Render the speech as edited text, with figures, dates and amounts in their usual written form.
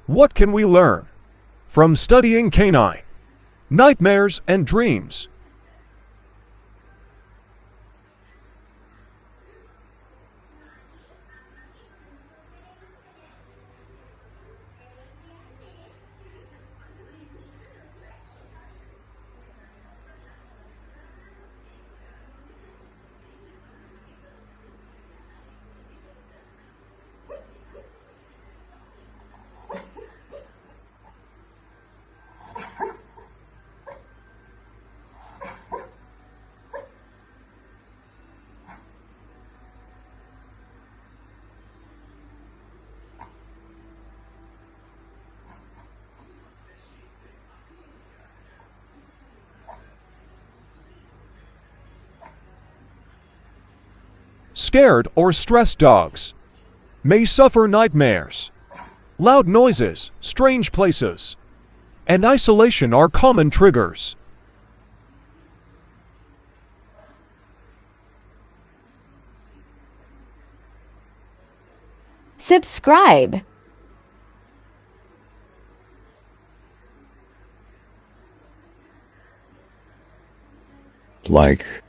What can we learn from studying canine nightmares and dreams? Scared or stressed dogs may suffer nightmares. Loud noises, strange places, and isolation are common triggers. Subscribe. Like.